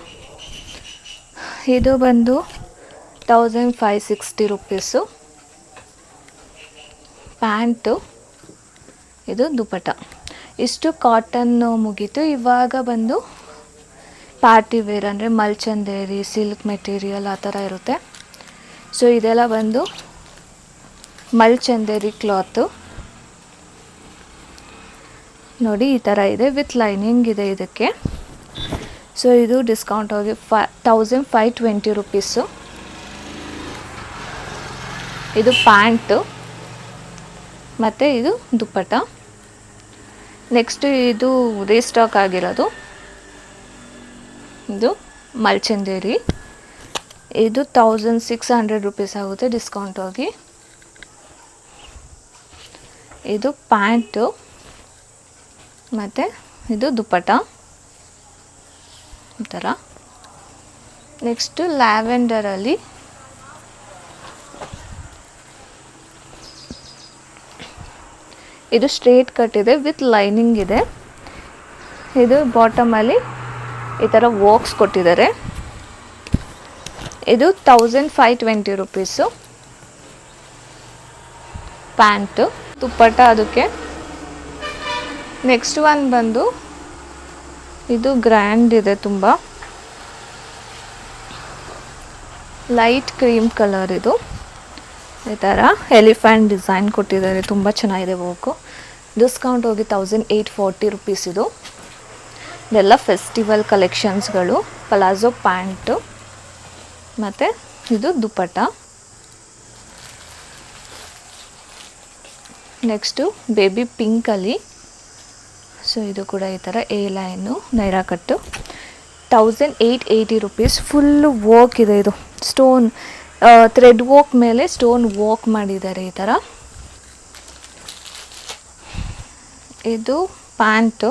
ಇದು ಬಂದು 1560 ರುಪೀಸು. ಪ್ಯಾಂಟು, ಇದು ದುಪ್ಪಟ್ಟ. ಇಷ್ಟು ಕಾಟನ್ನು ಮುಗೀತು. ಇವಾಗ ಬಂದು ಪಾರ್ಟಿ ವೇರ್ ಅಂದರೆ ಮಲ್ಚಂದೇರಿ, ಸಿಲ್ಕ್ ಮೆಟೀರಿಯಲ್ ಆ ಥರ ಇರುತ್ತೆ. ಸೊ ಇದೆಲ್ಲ ಬಂದು ಮಲ್ಚಂದೇರಿ ಕ್ಲಾತು. ನೋಡಿ ಈ ಥರ ಇದೆ, ವಿತ್ ಲೈನಿಂಗ್ ಇದೆ ಇದಕ್ಕೆ. ಸೊ ಇದು ಡಿಸ್ಕೌಂಟ್ ಹೋಗಿ 1520 ರುಪೀಸು. ಇದು ಪ್ಯಾಂಟು ಮತ್ತು ಇದು ದುಪ್ಪಟ್ಟ. ನೆಕ್ಸ್ಟು ಇದು ರೀಸ್ಟಾಕ್ ಆಗಿರೋದು, ಇದು ಮಲ್ಚಂದೇರಿ. ಇದು 1600 ರುಪೀಸ್ ಆಗುತ್ತೆ ಡಿಸ್ಕೌಂಟ್ ಹೋಗಿ. ಇದು ಪ್ಯಾಂಟು ಮತ್ತು ಇದು ದುಪ್ಪಟ್ಟ ಈ ಥರ. ನೆಕ್ಸ್ಟು ಲ್ಯಾವೆಂಡರಲ್ಲಿ ಇದು ಸ್ಟ್ರೇಟ್ ಕಟ್ ಇದೆ, ವಿತ್ ಲೈನಿಂಗ್ ಇದೆ. ಇದು ಬಾಟಮಲ್ಲಿ ಈ ಥರ ವರ್ಕ್ಸ್ ಕೊಟ್ಟಿದ್ದಾರೆ. ಇದು 1520 ರುಪೀಸು. ಪ್ಯಾಂಟು, ದುಪ್ಪಟ್ಟ ಅದಕ್ಕೆ. ನೆಕ್ಸ್ಟ್ ಒನ್ ಬಂದು ಇದು ಗ್ರ್ಯಾಂಡ್ ಇದೆ, ತುಂಬ ಲೈಟ್ ಕ್ರೀಮ್ ಕಲರ್. ಇದು ಈ ಥರ ಎಲಿಫೆಂಟ್ ಡಿಸೈನ್ ಕೊಟ್ಟಿದ್ದಾರೆ, ತುಂಬ ಚೆನ್ನಾಗಿದೆ ವರ್ಕು. ಡಿಸ್ಕೌಂಟ್ ಹೋಗಿ 1840 ರುಪೀಸ್. ಇದು ಇದೆಲ್ಲ ಫೆಸ್ಟಿವಲ್ ಕಲೆಕ್ಷನ್ಸ್ಗಳು. ಪಲಾಜೋ ಪ್ಯಾಂಟು ಮತ್ತು ಇದು ದುಪ್ಪಟ್ಟ. ನೆಕ್ಸ್ಟು ಬೇಬಿ ಪಿಂಕಲ್ಲಿ. ಸೊ ಇದು ಕೂಡ ಈ ಥರ ಎ ಲೈನು ನೈರಾ ಕಟ್ಟು. 1880 ರುಪೀಸ್. ಫುಲ್ಲು ವರ್ಕ್ ಇದೆ. ಇದು ಸ್ಟೋನ್ ಥ್ರೆಡ್ ವರ್ಕ್ ಮೇಲೆ ಸ್ಟೋನ್ ವರ್ಕ್ ಮಾಡಿದ್ದಾರೆ ಈ ಥರ. ಇದು ಪ್ಯಾಂಟು.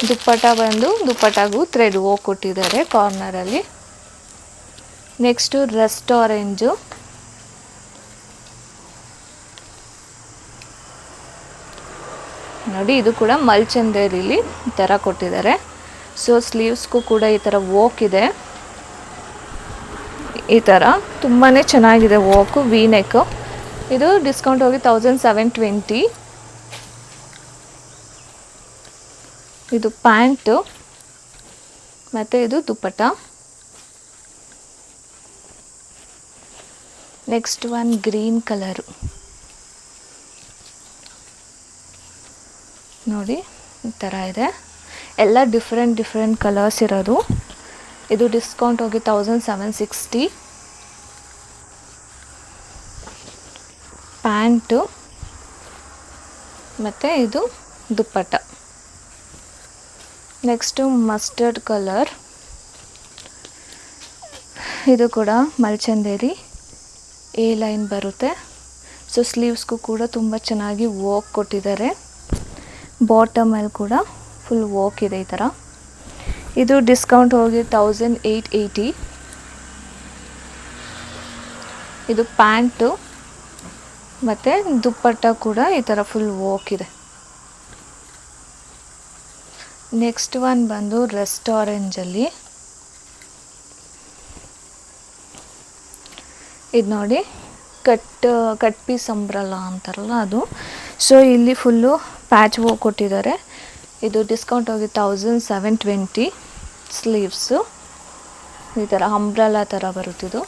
ದುಪ್ಪಟ್ಟ ಬಂದು ದುಪ್ಪಟ್ಟಾಗೂ ಥ್ರೆಡ್ ವರ್ಕ್ ಕೊಟ್ಟಿದ್ದಾರೆ ಕಾರ್ನರಲ್ಲಿ. Next Rust orange. ನೋಡಿ ಇದು ಕೂಡ ಮಲ್ಚಂದೇರಿಲಿ ಈ ಥರ ಕೊಟ್ಟಿದ್ದಾರೆ. ಸೊ ಸ್ಲೀವ್ಸ್ಗೂ ಕೂಡ ಈ ಥರ ವರ್ಕ್ ಇದೆ. ಈ ಥರ ತುಂಬಾ ಚೆನ್ನಾಗಿದೆ ವರ್ಕು. V neck. ಇದು ಡಿಸ್ಕೌಂಟ್ ಹೋಗಿ 1720. ಇದು ಪ್ಯಾಂಟು ಮತ್ತು ಇದು dupatta. Next one green colour. ನೋಡಿ ಈ ಥರ ಇದೆ. ಎಲ್ಲ ಡಿಫ್ರೆಂಟ್ ಕಲರ್ಸ್ ಇರೋದು. ಇದು ಡಿಸ್ಕೌಂಟ್ ಹೋಗಿ 1760. ಪ್ಯಾಂಟು ಮತ್ತು ಇದು ದುಪ್ಪಟ್ಟ. Next mustard colour. ಇದು ಕೂಡ ಮಲ್ಚಂದೇರಿ ಎ ಲೈನ್ ಬರುತ್ತೆ. ಸೊ ಸ್ಲೀವ್ಸ್ಗೂ ಕೂಡ ತುಂಬ ಚೆನ್ನಾಗಿ ವರ್ಕ್ ಕೊಟ್ಟಿದ್ದಾರೆ. ಬಾಟಮಲ್ಲಿ ಕೂಡ ಫುಲ್ ವರ್ಕ್ ಇದೆ ಈ ಥರ. ಇದು ಡಿಸ್ಕೌಂಟ್ ಹೋಗಿ 1880. ಇದು ಪ್ಯಾಂಟು ಮತ್ತು ದುಪ್ಪಟ್ಟ ಕೂಡ ಈ ಥರ ಫುಲ್ ವರ್ಕ್ ಇದೆ. ನೆಕ್ಸ್ಟ್ ಒನ್ ಬಂದು ರಸ್ಟ್ ಆರೆಂಜಲ್ಲಿ. ಇದು ನೋಡಿ ಕಟ್ ಪೀಸ್ ಅಂಬ್ರಲ್ಲ ಅಂತಾರಲ್ಲ ಅದು. ಸೊ ಇಲ್ಲಿ ಫುಲ್ಲು ಪ್ಯಾಚ್ ವರ್ಕ್ ಕೊಟ್ಟಿದ್ದಾರೆ. ಇದು ಡಿಸ್ಕೌಂಟ್ ಹೋಗಿ 1720. ಸ್ಲೀವ್ಸು ಈ ಥರ ಅಂಬ್ರಲ್ಲ ಥರ ಬರುತ್ತಿದ್ದು.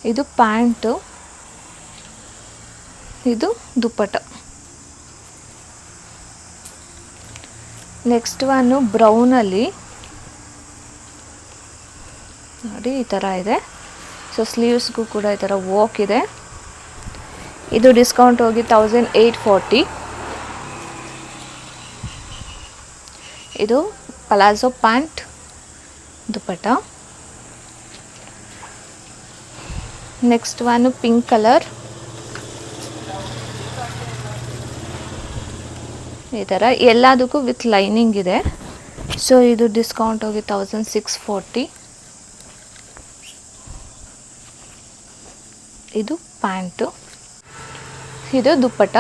ಇದು ಪ್ಯಾಂಟು, ಇದು ದುಪ್ಪಟ್ಟ. Next one ಬ್ರೌನಲ್ಲಿ. ನೋಡಿ ಈ ಥರ ಇದೆ. ಸೊ ಸ್ಲೀವ್ಸ್ಗೂ ಕೂಡ ಈ ಥರ ವರ್ಕ್ ಇದೆ. ಇದು ಡಿಸ್ಕೌಂಟ್ ಹೋಗಿ 1840. ಇದು palazzo pant dupatta. Next one pink colour. ಈ ಥರ ಎಲ್ಲದಕ್ಕೂ ವಿತ್ ಲೈನಿಂಗ್ ಇದೆ. ಸೊ ಇದು ಡಿಸ್ಕೌಂಟ್ ಹೋಗಿ 1640. ಇದು ಪ್ಯಾಂಟು, ಇದು ದುಪ್ಪಟ್ಟ.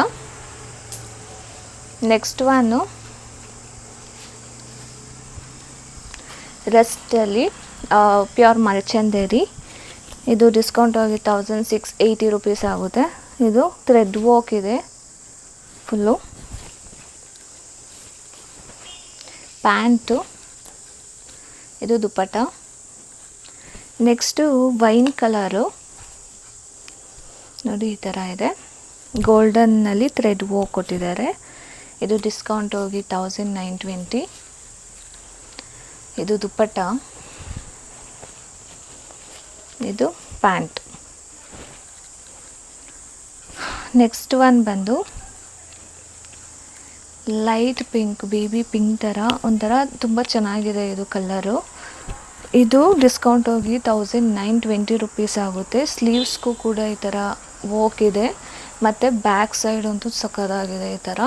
ನೆಕ್ಸ್ಟ್ ಒನ್ನು ರಸ್ಟಲ್ಲಿ ಪ್ಯೂರ್ ಮಲ್ಚಂದೇರಿ. ಇದು ಡಿಸ್ಕೌಂಟ್ ಹೋಗಿ 1680 ರುಪೀಸ್ ಆಗುತ್ತೆ. ಇದು ಥ್ರೆಡ್ ವರ್ಕ್ ಇದೆ ಫುಲ್ಲು. ಪ್ಯಾಂಟು, ಇದು ದುಪ್ಪಟ್ಟ. Next wine colour. ನೋಡಿ ಈ ಥರ ಇದೆ. ಗೋಲ್ಡನ್ನಲ್ಲಿ ಥ್ರೆಡ್ ವರ್ಕ್ ಕೊಟ್ಟಿದ್ದಾರೆ. ಇದು ಡಿಸ್ಕೌಂಟ್ ಹೋಗಿ 1920. ಇದು ದುಪ್ಪಟ್ಟ, ಇದು ಪ್ಯಾಂಟ್. ನೆಕ್ಸ್ಟ್ ಒನ್ ಬಂದು ಲೈಟ್ ಪಿಂಕ್, ಬೇಬಿ ಪಿಂಕ್ ಥರ ಒಂಥರ ತುಂಬ ಚೆನ್ನಾಗಿದೆ ಇದು ಕಲರು. ಇದು ಡಿಸ್ಕೌಂಟ್ ಹೋಗಿ 1920 ರುಪೀಸ್ ಆಗುತ್ತೆ. ಸ್ಲೀವ್ಸ್ಗೂ ಕೂಡ ಈ ಥರ ವರ್ಕ್ ಇದೆ ಮತ್ತು ಬ್ಯಾಕ್ ಸೈಡ್ ಅಂತೂ ಸಖತ್ತಾಗಿದೆ. ಈ ಥರ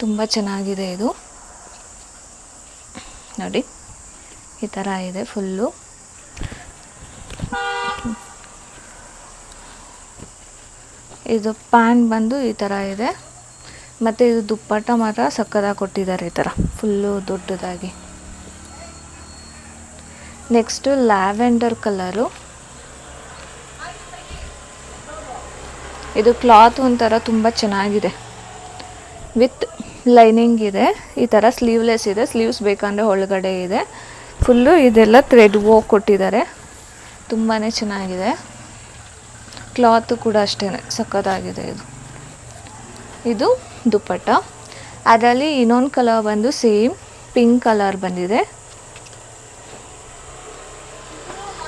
ತುಂಬ ಚೆನ್ನಾಗಿದೆ ಇದು. ನೋಡಿ ಈ ಥರ ಇದೆ ಫುಲ್ಲು. ಇದು ಪ್ಯಾಂಟ್ ಬಂದು ಈ ಥರ ಇದೆ ಮತ್ತು ಇದು ದುಪ್ಪಟ್ಟ ಮಾತ್ರ ಸಕ್ಕತ್ತಾಗಿ ಕೊಟ್ಟಿದ್ದಾರೆ ಈ ಥರ ಫುಲ್ಲು ದೊಡ್ಡದಾಗಿ. Next lavender colour. ಇದು ಕ್ಲಾತ್ ಒಂಥರ ತುಂಬ ಚೆನ್ನಾಗಿದೆ, ವಿತ್ ಲೈನಿಂಗ್ ಇದೆ. ಈ ಥರ ಸ್ಲೀವ್ಲೆಸ್ ಇದೆ. ಸ್ಲೀವ್ಸ್ ಬೇಕಂದರೆ ಒಳಗಡೆ ಇದೆ. ಫುಲ್ಲು ಇದೆಲ್ಲ ಥ್ರೆಡ್ ವರ್ಕ್ ಕೊಟ್ಟಿದ್ದಾರೆ. ತುಂಬಾ ಚೆನ್ನಾಗಿದೆ. ಕ್ಲಾತು ಕೂಡ ಅಷ್ಟೇ ಸಕ್ಕತ್ತಾಗಿದೆ. ಇದು ದುಪ್ಪಟ್ಟ. ಅದರಲ್ಲಿ ಇನ್ನೊಂದು ಕಲರ್ ಬಂದು ಸೇಮ್ ಪಿಂಕ್ ಕಲರ್ ಬಂದಿದೆ.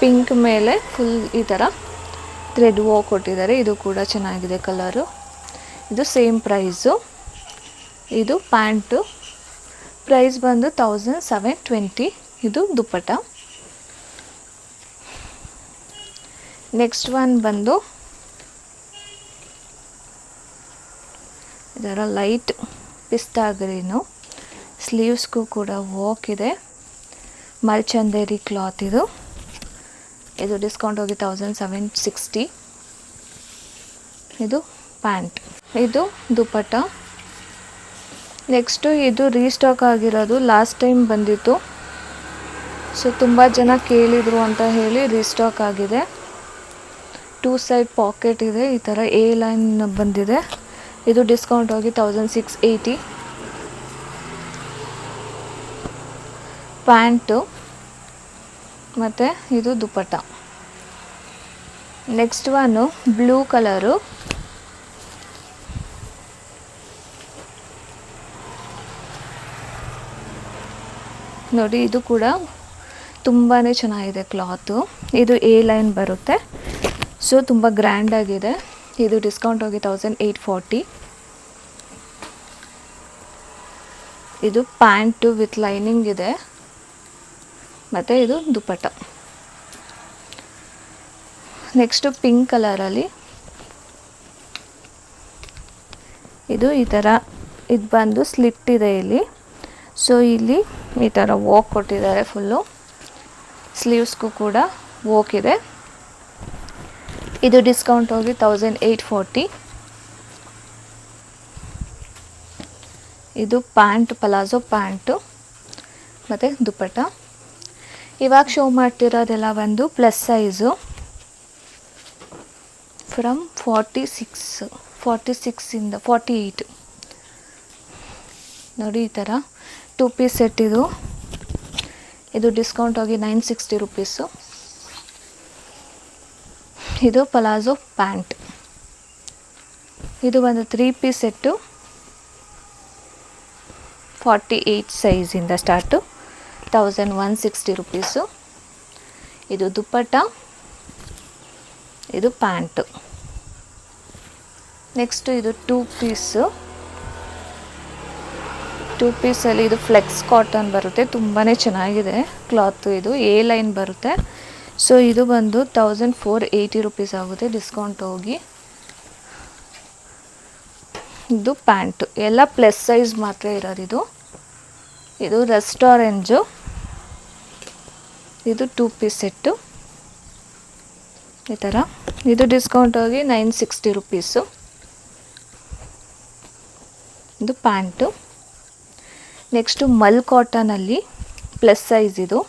ಪಿಂಕ್ ಮೇಲೆ ಫುಲ್ ಈ ಥರ ಥ್ರೆಡ್ ವರ್ಕ್ ಕೊಟ್ಟಿದ್ದಾರೆ. ಇದು ಕೂಡ ಚೆನ್ನಾಗಿದೆ ಕಲರು. ಇದು ಸೇಮ್ ಪ್ರೈಸು. ಇದು ಪ್ಯಾಂಟು ಪ್ರೈಸ್ ಬಂದು 1720. ಇದು ದುಪ್ಪಟ್ಟ. ನೆಕ್ಸ್ಟ್ ಒನ್ ಬಂದು ಇದರ ಲೈಟ್ ಪಿಸ್ತಾ ಗ್ರೀನು. ಸ್ಲೀವ್ಸ್ಗೂ ಕೂಡ ವರ್ಕ್ ಇದೆ. ಮಲ್ಚಂದೇರಿ ಕ್ಲಾತ್ ಇದು. ಇದು ಡಿಸ್ಕೌಂಟ್ ಹೋಗಿ 1760. ಇದು ಪ್ಯಾಂಟ್. ಇದು ದುಪ್ಪಟ್ಟ. ನೆಕ್ಸ್ಟು ಇದು ರೀಸ್ಟಾಕ್ ಆಗಿರೋದು. ಲಾಸ್ಟ್ ಟೈಮ್ ಬಂದಿತ್ತು, ಸೊ ತುಂಬ ಜನ ಕೇಳಿದರು ಅಂತ ಹೇಳಿ ರೀಸ್ಟಾಕ್ ಆಗಿದೆ. 2 ಸೈಡ್ ಪಾಕೆಟ್ ಇದೆ. ಈ ಥರ ಎ ಲೈನ್ ಬಂದಿದೆ. ಇದು ಡಿಸ್ಕೌಂಟ್ ಹೋಗಿ 1680. ಪ್ಯಾಂಟು ಮತ್ತು ಇದು dupatta. Next one blue colour. ನೋಡಿ, ಇದು ಕೂಡ ತುಂಬಾ ಚೆನ್ನಾಗಿದೆ ಕ್ಲಾತು. ಇದು ಎ ಲೈನ್ ಬರುತ್ತೆ, ಸೊ ತುಂಬ ಗ್ರ್ಯಾಂಡಾಗಿದೆ. ಇದು ಡಿಸ್ಕೌಂಟ್ ಹೋಗಿ 1840. ಇದು ಪ್ಯಾಂಟು ವಿತ್ ಲೈನಿಂಗ್ ಇದೆ ಮತ್ತು ಇದು ದುಪ್ಪಟ್ಟ. ನೆಕ್ಸ್ಟು ಪಿಂಕ್ ಕಲರಲ್ಲಿ ಇದು ಈ ಥರ ಇದು ಬಂದು ಸ್ಲಿಟ್ ಇದೆ ಇಲ್ಲಿ. ಸೊ ಇಲ್ಲಿ ಈ ಥರ ವೋಕ್ ಕೊಟ್ಟಿದ್ದಾರೆ. ಫುಲ್ಲು ಸ್ಲೀವ್ಸ್ಗೂ ಕೂಡ ವೋಕ್ ಇದೆ. ಇದು ಡಿಸ್ಕೌಂಟ್ ಹೋಗಿ 1840. ಇದು ಪ್ಯಾಂಟ್, ಪಲಾಜೋ ಪ್ಯಾಂಟು ಮತ್ತು ದುಪ್ಪಟ್ಟ. ಇವಾಗ ಶೋ ಮಾಡ್ತಿರೋದೆಲ್ಲ ಬಂದು ಪ್ಲಸ್ ಸೈಜು. ಫ್ರಮ್ 46ಇಂದ 48. ನೋಡಿ, ಈ ಥರ 2 ಪೀಸ್ ಸೆಟ್ ಇದು. ಇದು ಡಿಸ್ಕೌಂಟ್ ಹೋಗಿ 960 ರುಪೀಸು. ಇದು ಪಲಾಜೋ ಪ್ಯಾಂಟ್. ಇದು ಒಂದು 3 ಪೀಸ್ ಸೆಟ್ಟು. 48 ಸೈಜಿಂದ ಸ್ಟಾರ್ಟು. 1160 ರುಪೀಸು. ಇದು ದುಪ್ಪಟ್ಟ. ಇದು ಪ್ಯಾಂಟು. ನೆಕ್ಸ್ಟು ಇದು 2 ಪೀಸು. 2 ಪೀಸಲ್ಲಿ ಇದು ಫ್ಲೆಕ್ಸ್ ಕಾಟನ್ ಬರುತ್ತೆ. ತುಂಬಾ ಚೆನ್ನಾಗಿದೆ ಕ್ಲಾತು. ಇದು ಎ ಲೈನ್ ಬರುತ್ತೆ. ಸೊ ಇದು ಬಂದು 1480 ರುಪೀಸ್ ಆಗುತ್ತೆ ಡಿಸ್ಕೌಂಟ್ ಹೋಗಿ. ಇದು ಪ್ಯಾಂಟು. ಎಲ್ಲ ಪ್ಲಸ್ ಸೈಜ್ ಮಾತ್ರ ಇರೋದು. ಇದು ರೆಸ್ಟೋರೆಂಜು. ಇದು 2 ಪೀಸ್ ಸೆಟ್ಟು ಈ ಥರ. ಇದು ಡಿಸ್ಕೌಂಟ್ ಹೋಗಿ 960 ರುಪೀಸು. ಇದು ಪ್ಯಾಂಟು. ನೆಕ್ಸ್ಟು ಮಲ್ ಕಾಟನಲ್ಲಿ ಪ್ಲಸ್ ಸೈಜ್ ಇದು.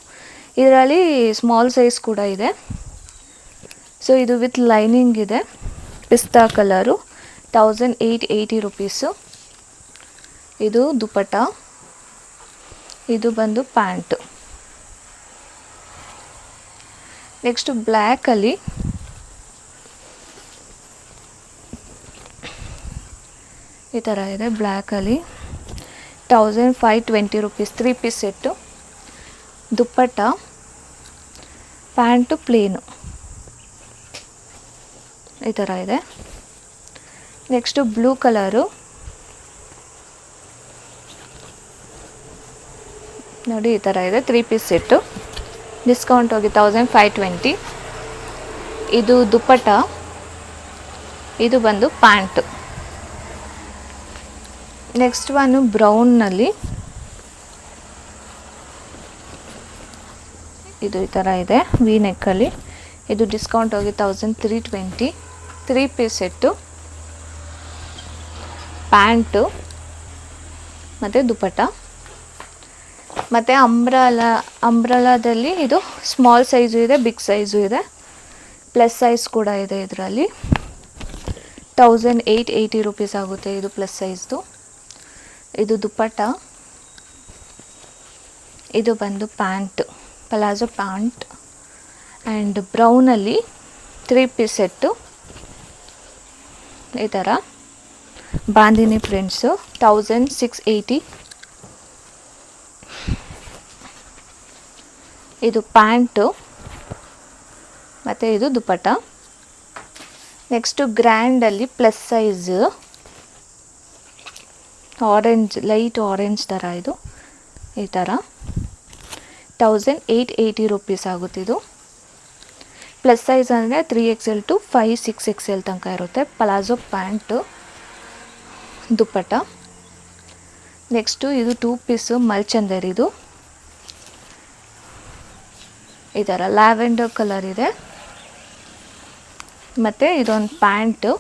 ಇದರಲ್ಲಿ ಸ್ಮಾಲ್ ಸೈಜ್ ಕೂಡ ಇದೆ. ಸೊ ಇದು ವಿತ್ ಲೈನಿಂಗ್ ಇದೆ. ಪಿಸ್ತಾ ಕಲರು. 1880 ರುಪೀಸು. ಇದು ದುಪ್ಪಟ್ಟ. ಇದು ಬಂದು ಪ್ಯಾಂಟು. ನೆಕ್ಸ್ಟು ಬ್ಲ್ಯಾಕಲ್ಲಿ ಈ ಥರ ಇದೆ. ಬ್ಲ್ಯಾಕಲ್ಲಿ 1520 rupees. 3 piece set. Dupatta. Pant plain ಈ ಥರ ಇದೆ. Next blue colour. ನೋಡಿ, ಈ ಥರ ಇದೆ. 3 ಪೀಸ್ ಸೆಟ್ಟು. ಡಿಸ್ಕೌಂಟ್ ಹೋಗಿ 1520. ಇದು ದುಪ್ಪಟ್ಟ. ಇದು ಬಂದು ಪ್ಯಾಂಟು. ನೆಕ್ಸ್ಟ್ ಒನ್ನು ಬ್ರೌನ್ನಲ್ಲಿ ಇದು ಈ ಥರ ಇದೆ ವಿ ನೆಕ್ಕಲ್ಲಿ. ಇದು ಡಿಸ್ಕೌಂಟ್ ಹೋಗಿ 1320. 3 ಪೀಸ್ ಸೆಟ್ಟು. ಪ್ಯಾಂಟು ಮತ್ತು ದುಪ್ಪಟ್ಟ. ಮತ್ತು ಅಂಬ್ರಲಾದಲ್ಲಿ ಇದು ಸ್ಮಾಲ್ ಸೈಜು ಇದೆ, ಬಿಗ್ ಸೈಜು ಇದೆ, ಪ್ಲಸ್ ಸೈಜ್ ಕೂಡ ಇದೆ. ಇದರಲ್ಲಿ 1880 ರುಪೀಸ್ ಆಗುತ್ತೆ ಇದು ಪ್ಲಸ್ ಸೈಜ್ದು. ಇದು ದುಪ್ಪಟ್ಟ. ಇದು ಬಂದು ಪ್ಯಾಂಟ್, ಪಲಾಜೋ ಪ್ಯಾಂಟ್. ಆ್ಯಂಡ್ ಬ್ರೌನಲ್ಲಿ 3 ಪೀಸ್ ಸೆಟ್ಟು ಈ ಥರ ಬಾಂದಿನಿ ಪ್ರಿಂಟ್ಸು 1680. ಇದು ಪ್ಯಾಂಟು ಮತ್ತು ಇದು ದುಪಟ್ಟ. ನೆಕ್ಸ್ಟು ಗ್ರ್ಯಾಂಡಲ್ಲಿ plus size orange, light orange ಥರ ಇದು ಈ ಥರ 1880 ರುಪೀಸ್ ಆಗುತ್ತಿದ್ದು. ಪ್ಲಸ್ ಸೈಜ್ ಅಂದರೆ 3XL to 5-6XL ತನಕ ಇರುತ್ತೆ. ಪಲಾಜೋ ಪ್ಯಾಂಟು ದುಪ್ಪಟ್ಟ. ನೆಕ್ಸ್ಟು ಇದು 2 ಪೀಸು ಮಲ್ಚಂದರಿದು ಈ ಥರ ಲ್ಯಾವೆಂಡರ್ ಕಲರ್ ಇದೆ. ಮತ್ತು ಇದೊಂದು ಪ್ಯಾಂಟು.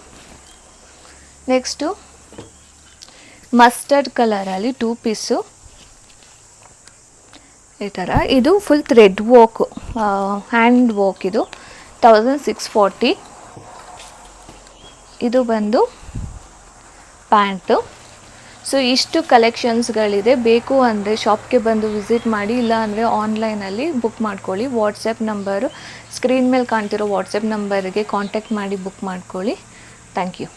ನೆಕ್ಸ್ಟು ಮಸ್ಟರ್ಡ್ ಕಲರಲ್ಲಿ 2 ಪೀಸು ಈ ಥರ. ಇದು full thread work, hand work. ಇದು 1640. ಇದು ಬಂದು ಪ್ಯಾಂಟು. ಸೊ ಇಷ್ಟು ಕಲೆಕ್ಷನ್ಸ್ಗಳಿದೆ. ಬೇಕು ಅಂದರೆ ಶಾಪ್ಗೆ ಬಂದು ವಿಸಿಟ್ ಮಾಡಿ, ಇಲ್ಲ ಅಂದರೆ ಆನ್ಲೈನಲ್ಲಿ ಬುಕ್ ಮಾಡ್ಕೊಳ್ಳಿ. ವಾಟ್ಸಪ್ ನಂಬರು ಸ್ಕ್ರೀನ್ ಮೇಲೆ ಕಾಣ್ತಿರೋ ವಾಟ್ಸಪ್ ನಂಬರ್ಗೆ ಕಾಂಟ್ಯಾಕ್ಟ್ ಮಾಡಿ ಬುಕ್ ಮಾಡ್ಕೊಳ್ಳಿ. Thank you.